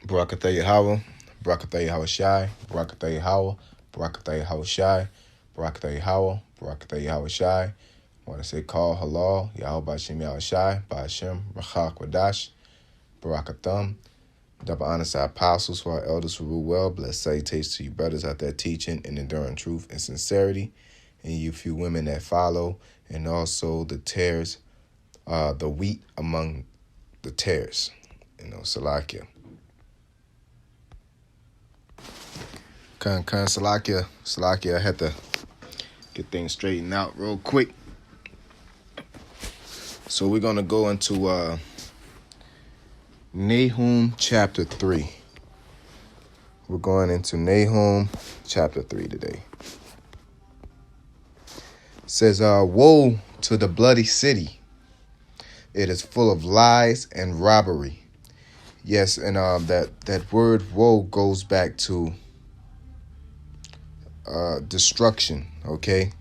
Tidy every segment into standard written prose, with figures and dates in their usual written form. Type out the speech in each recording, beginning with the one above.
Barakatah Yahweh, Barakatah Yahweh Shai, Barakatah Yahweh, Barakatah Yahweh Shai, Barakatah Yahweh, Barakatah Yahweh Shai. I want to say call halal, Yahweh Ba'Shem Yahweh Shai, Ba'Shem, Rachak Wadash, Barakatham. Double honor to our apostles, for our elders who rule well. Bless salutations to you brothers out there teaching and enduring truth and sincerity. And you few women that follow. And also the tares, the wheat among the tares. Salakia. Salakia, I had to get things straightened out real quick. So we're going to go into Nahum chapter 3. We're going into Nahum chapter 3 today. It says, woe to the bloody city. It is full of lies and robbery. Yes, and that word woe goes back to destruction, okay?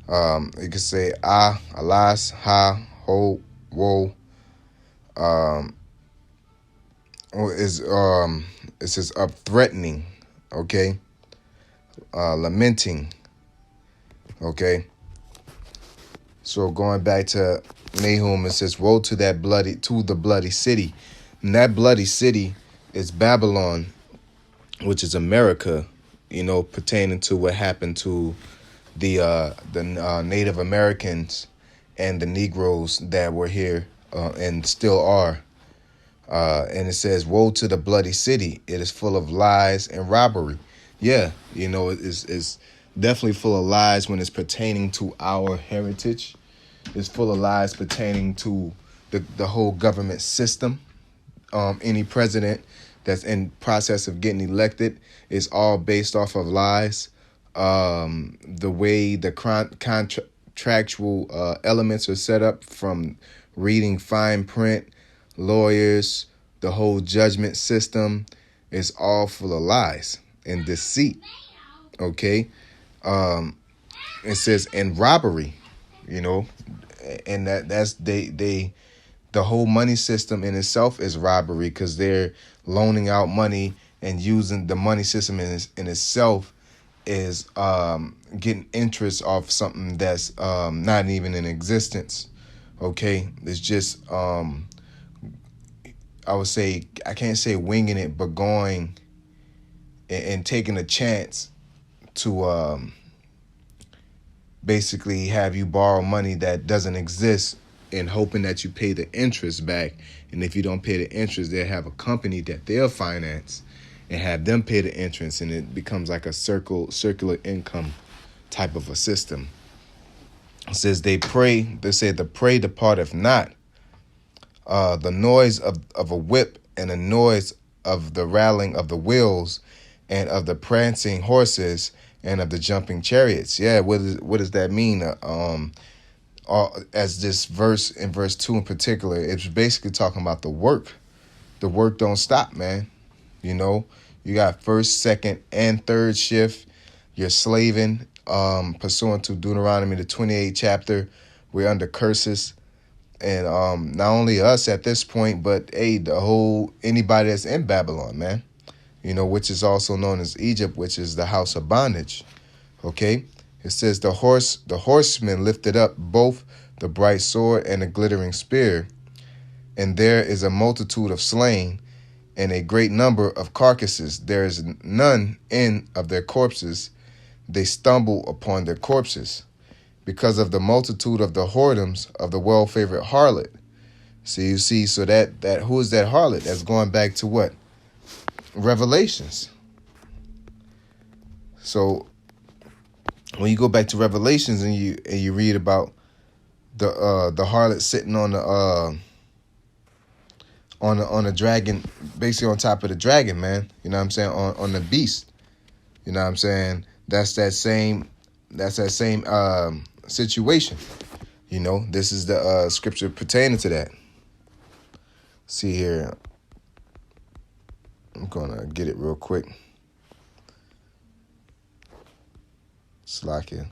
You could say alas, ha, ho, woe. It says up threatening, okay? Lamenting, okay? So going back to Nahum, it says, woe to the bloody city. And that bloody city is Babylon, which is America, pertaining to what happened to the Native Americans and the Negroes that were here and still are. And it says, woe to the bloody city. It is full of lies and robbery. Yeah, it's definitely full of lies when it's pertaining to our heritage. It's full of lies pertaining to the whole government system. Any president that's in process of getting elected is all based off of lies. The way the contractual elements are set up, from reading fine print, lawyers, the whole judgment system, is all full of lies and deceit. Okay, it says and robbery, and that's the whole money system in itself is robbery, because they're loaning out money and using the money system in itself is getting interest off something that's not even in existence. Okay, it's just I would say, I can't say winging it, but going and taking a chance to basically have you borrow money that doesn't exist, and hoping that you pay the interest back. And if you don't pay the interest, they'll have a company that they'll finance and have them pay the interest, and it becomes like a circular income type of a system. It says they say the prey departeth not. The noise of a whip, and the noise of the rattling of the wheels, and of the prancing horses, and of the jumping chariots. Yeah, what does that mean? As this verse, in verse 2 in particular, it's basically talking about the work. The work don't stop, man. You got first, second, and third shift. You're slaving, pursuant to Deuteronomy, the 28th chapter. We're under curses. And not only us at this point, but anybody that's in Babylon, man. Which is also known as Egypt, which is the house of bondage. Okay? It says the horsemen lifted up both the bright sword and the glittering spear, and there is a multitude of slain, and a great number of carcasses. There is none in of their corpses. They stumble upon their corpses, because of the multitude of the whoredoms of the well-favored harlot. So you see, so that who is that harlot? That's going back to what? Revelations. So when you go back to Revelations and you read about the harlot sitting on the dragon, basically on top of the dragon, man. You know what I'm saying? On the beast. You know what I'm saying? That's that same situation. This is the scripture pertaining to that. See here. I'm gonna get it real quick. Slack it.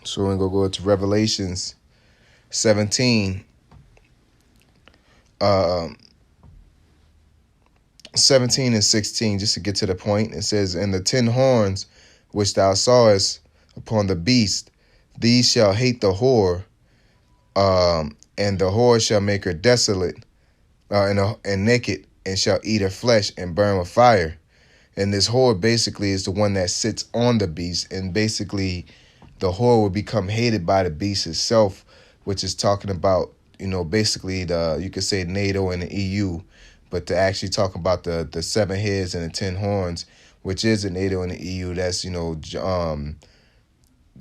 So we're going to go to Revelations 17. 17 and 16, just to get to the point. It says, "And the 10 horns which thou sawest upon the beast, these shall hate the whore, and the whore shall make her desolate and naked, and shall eat her flesh and burn with fire." And this whore basically is the one that sits on the beast, and basically the whore will become hated by the beast itself, which is talking about, basically you could say NATO and the EU, but to actually talk about the 7 heads and the 10 horns, which is the NATO and the EU, that's,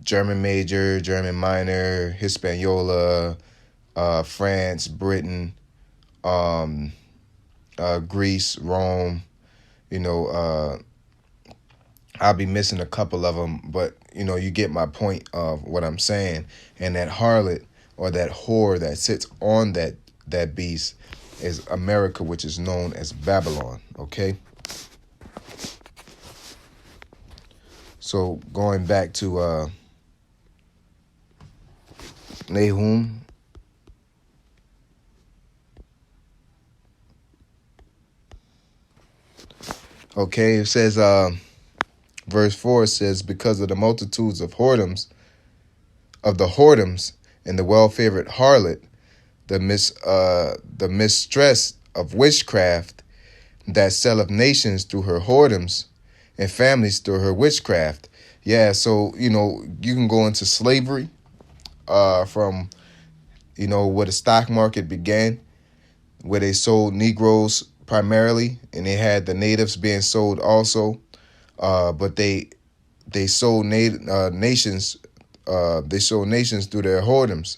German major, German minor, Hispaniola, France, Britain, Greece, Rome, I'll be missing a couple of them, but you get my point of what I'm saying. And that harlot or that whore that sits on that beast is America, which is known as Babylon. Okay. So going back to Nahum. Okay, it says verse 4 says, "Because of the multitudes of whoredoms, and the well-favored harlot, the mistress of witchcraft, that selleth nations through her whoredoms, and families through her witchcraft." Yeah, so you can go into slavery from where the stock market began, where they sold Negroes primarily, and they had the natives being sold also. But they sold nations. They sold nations through their whoredoms,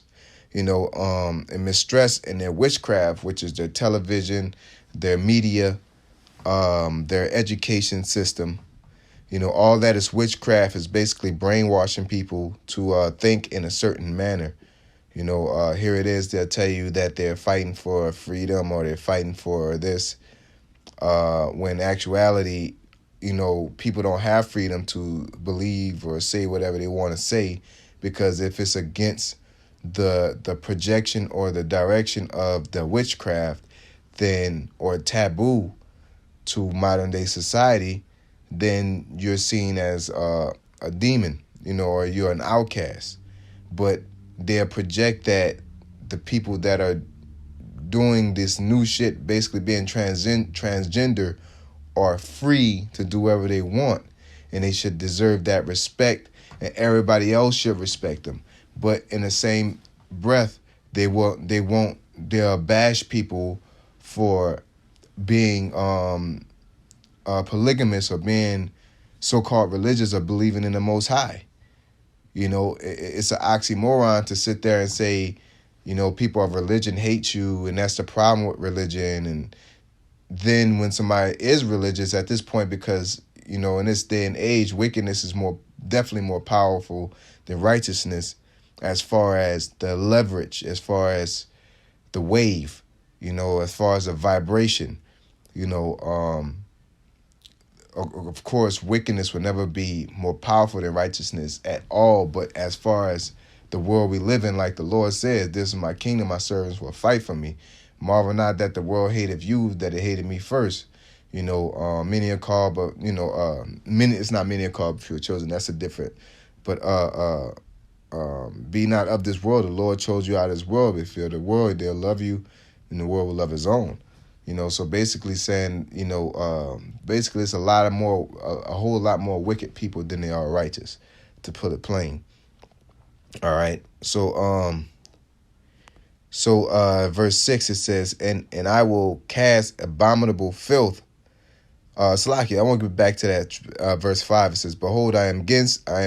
and mistress in their witchcraft, which is their television, their media, their education system. All that is witchcraft. Is basically brainwashing people to think in a certain manner. Here it is. They'll tell you that they're fighting for freedom or they're fighting for this, when in actuality, people don't have freedom to believe or say whatever they want to say, because if it's against the projection or the direction of the witchcraft, then, or taboo to modern day society, then you're seen as a demon, or you're an outcast. But they'll project that the people that are doing this new shit, basically being transgender, are free to do whatever they want, and they should deserve that respect, and everybody else should respect them. But in the same breath, they'll bash people for being polygamous or being so-called religious or believing in the Most High. It's an oxymoron to sit there and say, people of religion hate you, and that's the problem with religion. And then when somebody is religious at this point, because, in this day and age, wickedness is definitely more powerful than righteousness, as far as the leverage, as far as the wave, as far as the vibration, of course, wickedness will never be more powerful than righteousness at all. But as far as the world we live in, like the Lord said, "This is my kingdom, my servants will fight for me. Marvel not that the world hated you, that it hated me first." Many are called, but many. It's not many are called, but few are chosen. That's a different. But be not of this world. The Lord chose you out of this world. If you're the world, they'll love you, and the world will love His own. So basically saying, basically it's a whole lot more wicked people than they are righteous, to put it plain. All right. So verse 6, it says, and I will cast abominable filth. Salaki, I want to get back to that. Verse 5, it says, "Behold, I am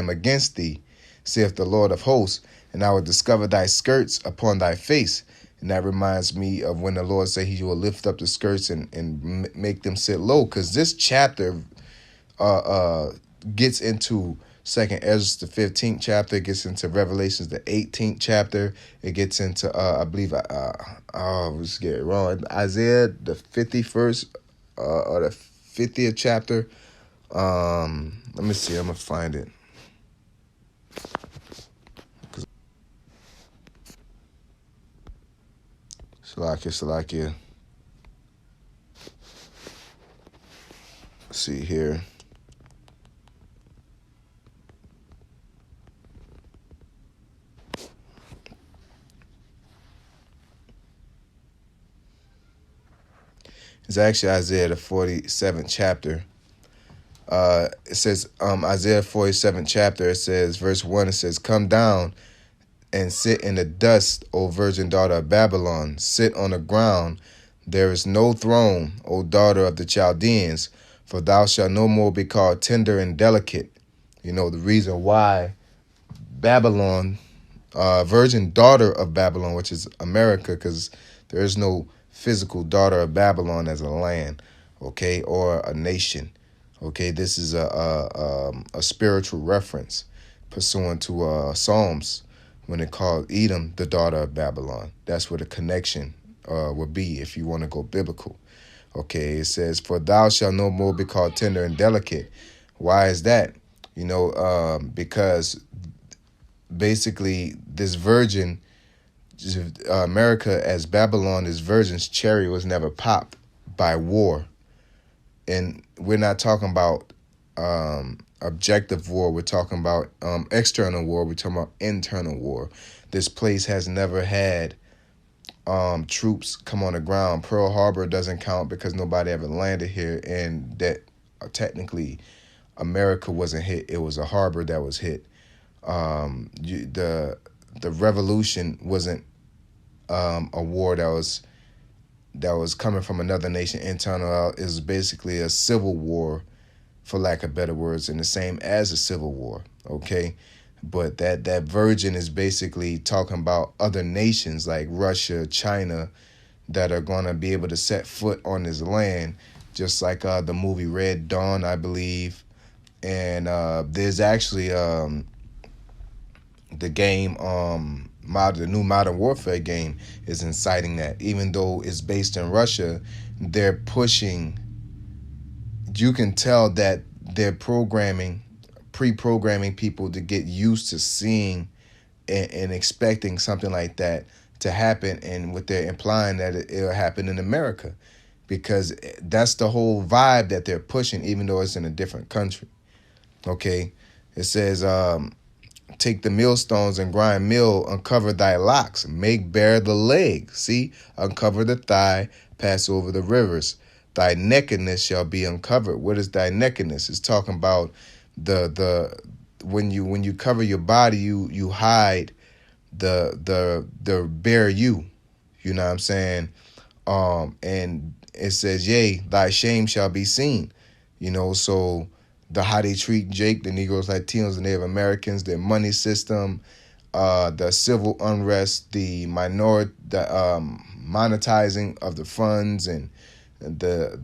against thee, saith the Lord of hosts, and I will discover thy skirts upon thy face." And that reminds me of when the Lord said He will lift up the skirts and make them sit low. Because this chapter gets into Second Ezra, the 15th chapter. It gets into Revelations, the 18th chapter. It gets into, I believe, let's get it wrong, Isaiah, the 51st or the 50th chapter. Let me see. I'm going to find it. Salakia. Let's see here. It's actually Isaiah the 47th chapter. It says Isaiah 47th chapter. It says verse 1. It says, "Come down and sit in the dust, O virgin daughter of Babylon. Sit on the ground. There is no throne, O daughter of the Chaldeans, for thou shalt no more be called tender and delicate." You know, the reason why Babylon, virgin daughter of Babylon, which is America, because there is no physical daughter of Babylon as a land, okay, or a nation. Okay, this is a spiritual reference pursuant to Psalms when it called Edom the daughter of Babylon. That's where the connection would be if you want to go biblical. Okay, it says, "For thou shalt no more be called tender and delicate." Why is that? You know, because basically this virgin, America as Babylon, this virgin's cherry was never popped by war. And we're not talking about objective war. We're talking about external war. We're talking about internal war. This place has never had troops come on the ground. Pearl Harbor doesn't count because nobody ever landed here, and that technically America wasn't hit. It was a harbor that was hit. The revolution wasn't a war that was coming from another nation internal. Is basically a civil war, for lack of better words, and the same as a civil war. Okay, but that virgin is basically talking about other nations like Russia, China, that are going to be able to set foot on this land, just like the movie Red Dawn, I believe. And there's actually the game the new Modern Warfare game is inciting that. Even though it's based in Russia, they're pushing. You can tell that they're pre-programming people to get used to seeing and expecting something like that to happen, and what they're implying that it'll happen in America, because that's the whole vibe that they're pushing, even though it's in a different country. Okay, it says, "Take the millstones and grind meal, uncover thy locks, make bare the leg." See, uncover the thigh, pass over the rivers. Thy nakedness shall be uncovered. What is thy nakedness? It's talking about the when you cover your body, you hide the bare you. You know what I'm saying? And it says, "Yea, thy shame shall be seen." You know, so how they treat Jake, the Negroes, Latinos, the Native Americans, their money system, the civil unrest, the monetizing of the funds, and the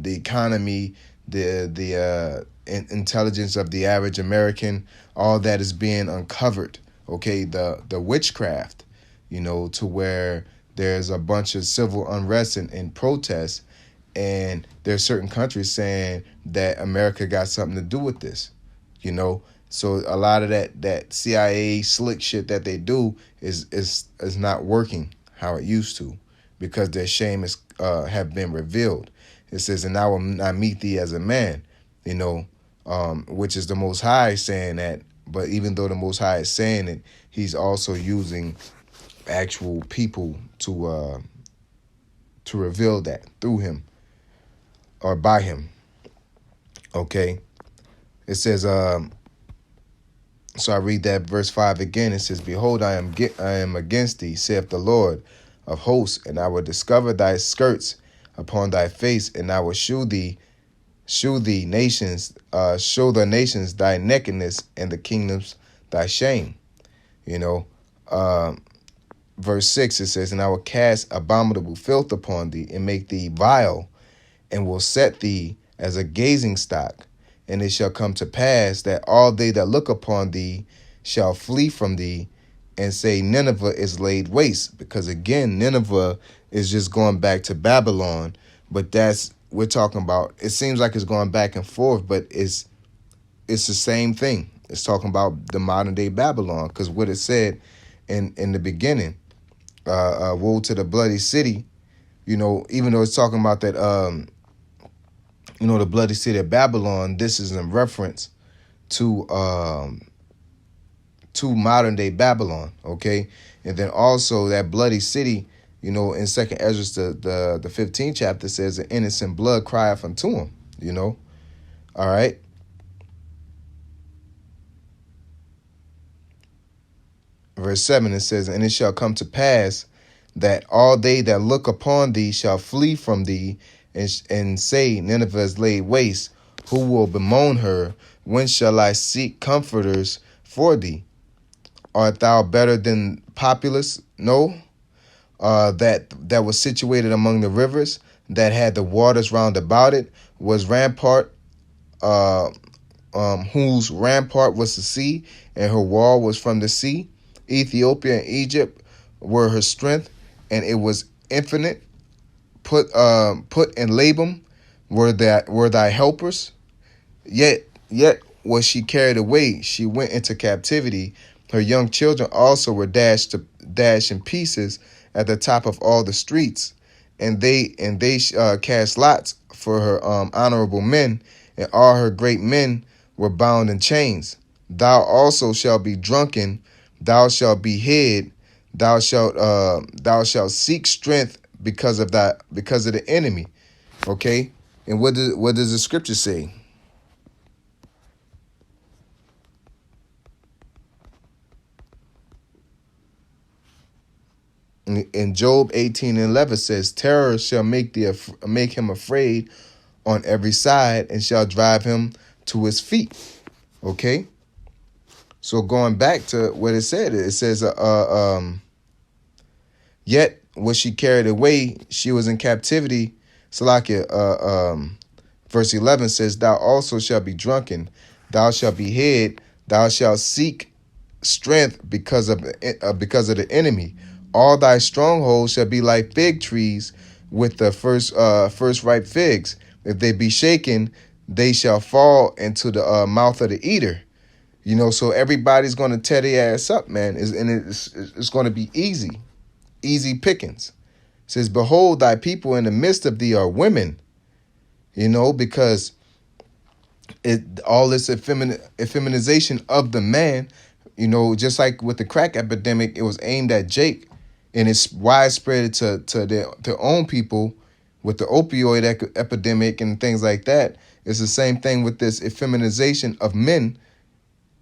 economy, the intelligence of the average American, all that is being uncovered. Okay, the witchcraft, you know, to where there's a bunch of civil unrest and protests. And there's certain countries saying that America got something to do with this, you know. So a lot of that CIA slick shit that they do is not working how it used to, because their shame is have been revealed. It says, "And I will not meet thee as a man," you know, which is the Most High saying that. But even though the Most High is saying it, He's also using actual people to reveal that through Him, or by Him. Okay, it says, so I read that verse 5 again. It says, "Behold, I am against thee, saith the Lord of hosts, and I will discover thy skirts upon thy face, and I will show the nations thy nakedness, and the kingdoms thy shame." You know, verse 6, it says, "And I will cast abominable filth upon thee, and make thee vile, and will set thee as a gazing stock. And it shall come to pass that all they that look upon thee shall flee from thee, and say, Nineveh is laid waste." Because again, Nineveh is just going back to Babylon, but we're talking about, it seems like it's going back and forth, but it's the same thing. It's talking about the modern day Babylon, because what it said in the beginning, woe to the bloody city. Even though it's talking about that, the bloody city of Babylon, this is in reference to modern day Babylon, okay? And then also that bloody city, in Second Ezra, the 15th chapter says, "The innocent blood crieth unto him." All right. Verse 7, it says, "And it shall come to pass that all they that look upon thee shall flee from thee, and say, Nineveh is laid waste. Who will bemoan her? When shall I seek comforters for thee? Art thou better than Populus? No, that was situated among the rivers, that had the waters round about it, was rampart, whose rampart was the sea, and her wall was from the sea. Ethiopia and Egypt were her strength, and it was infinite. Put and Labam were thy helpers. Yet was she carried away. She went into captivity. Her young children also were dashed in pieces at the top of all the streets, and they cast lots for her honorable men, and all her great men were bound in chains. Thou also shalt be drunken, thou shalt be hid, thou shalt seek strength because of the enemy. Okay, and what does the scripture say? In Job 18:11 says, "Terror shall make him afraid on every side, and shall drive him to his feet." Okay, so going back to what it says, yet was she carried away, she was in captivity. Salakia, verse 11 says, "Thou also shalt be drunken, thou shalt be hid, thou shalt seek strength because of the enemy. All thy strongholds shall be like fig trees with the first ripe figs. If they be shaken, they shall fall into the mouth of the eater." So everybody's going to tear their ass up, man. It's going to be easy pickings. It says, "Behold, thy people in the midst of thee are women," because all this effeminization of the man, just like with the crack epidemic, it was aimed at Jake, and it's widespread to their own people with the opioid epidemic and things like that. It's the same thing with this effeminization of men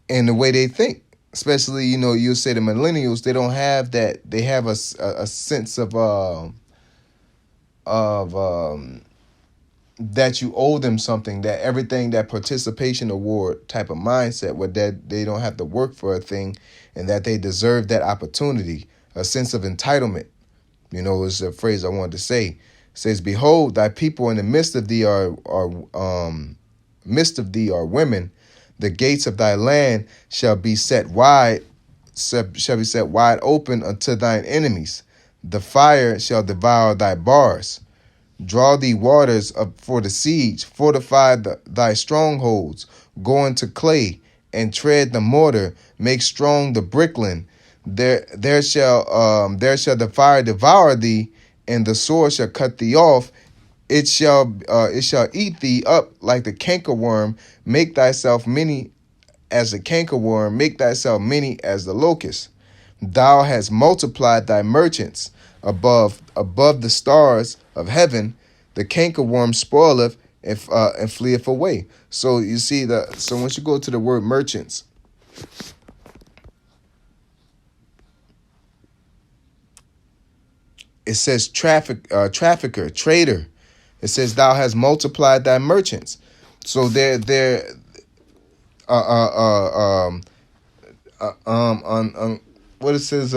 and the way they think. Especially, you say the millennials, they don't have that. They have a sense of that you owe them something, that everything, that participation award type of mindset, where that they don't have to work for a thing, and that they deserve that opportunity. A sense of entitlement, is a phrase I wanted to say. It says, "Behold, thy people in the midst of thee are women. The gates of thy land shall be set wide open unto thine enemies. The fire shall devour thy bars. Draw thee waters up for the siege. Fortify thy strongholds. Go into clay and tread the mortar. Make strong the brickland. There shall the fire devour thee, and the sword shall cut thee off. It shall eat thee up like the cankerworm. Make thyself many as the cankerworm. Make thyself many as the locust. Thou hast multiplied thy merchants above the stars of heaven. The cankerworm spoileth and fleeth away." So you see so once you go to the word merchants, it says trafficker, trader. It says, "Thou hast multiplied thy merchants." So they're what it says,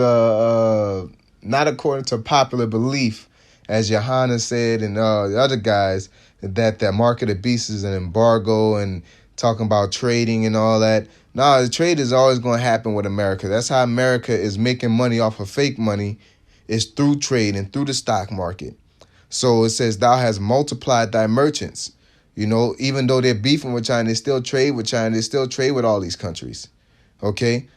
not according to popular belief, as Johanna said and the other guys, that the market of beasts is an embargo and talking about trading and all that. No, the trade is always going to happen with America. That's how America is making money off of fake money, is through trade and through the stock market. So it says, "Thou hast multiplied thy merchants." Even though they're beefing with China, they still trade with China. They still trade with all these countries. Okay?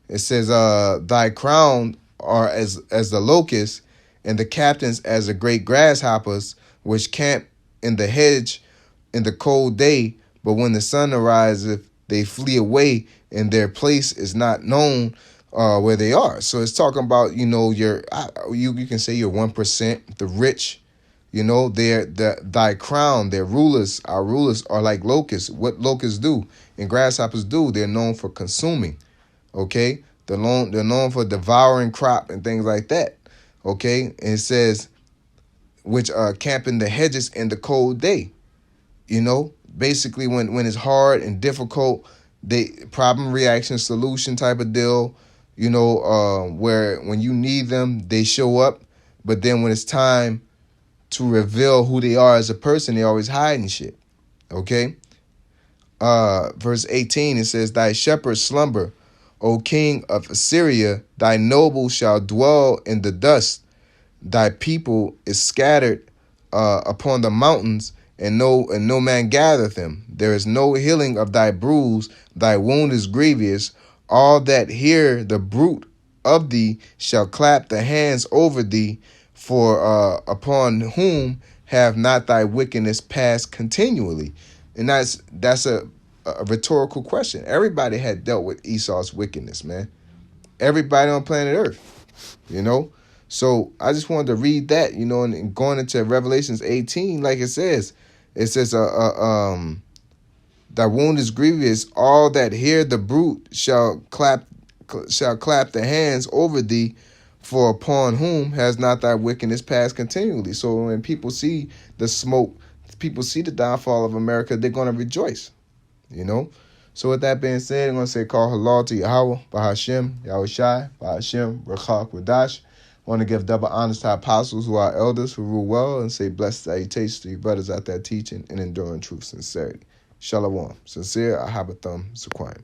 It says, "Thy crown are as the locusts, and the captains as the great grasshoppers, which camp in the hedge in the cold day, but when the sun arises, they flee away, and their place is not known where they are. So it's talking about, you can say your 1%, the rich, thy crown, their rulers, our rulers are like locusts. What locusts do and grasshoppers do, they're known for consuming. Okay, they're known for devouring crop and things like that. Okay, and it says, which camp in the hedges in the cold day. Basically when it's hard and difficult, they problem reaction solution type of deal. Where when you need them, they show up, but then when it's time to reveal who they are as a person, they always hiding shit. Okay. Verse 18, it says, thy shepherds slumber, O king of Assyria, thy nobles shall dwell in the dust. Thy people is scattered upon the mountains, and no man gathereth them. There is no healing of thy bruise, thy wound is grievous. All that hear the bruit of thee shall clap the hands over thee, for upon whom have not thy wickedness passed continually? And that's a rhetorical question. Everybody had dealt with Esau's wickedness, man. Everybody on planet Earth, So I just wanted to read that, and going into Revelations 18, like it says, thy wound is grievous. All that hear the bruit shall clap the hands over thee, for upon whom has not thy wickedness passed continually. So when people see the smoke, people see the downfall of America, they're going to rejoice, So with that being said, I'm going to say call halal to Yahweh, Bahashem, Yahushai, Bahashem, Rachak, Radash. I want to give double honors to our apostles who are elders who rule well, and say blessed salutations to you brothers out there teaching and enduring truth sincerity. Shalom. Sincere, Ahabatham, Sequim.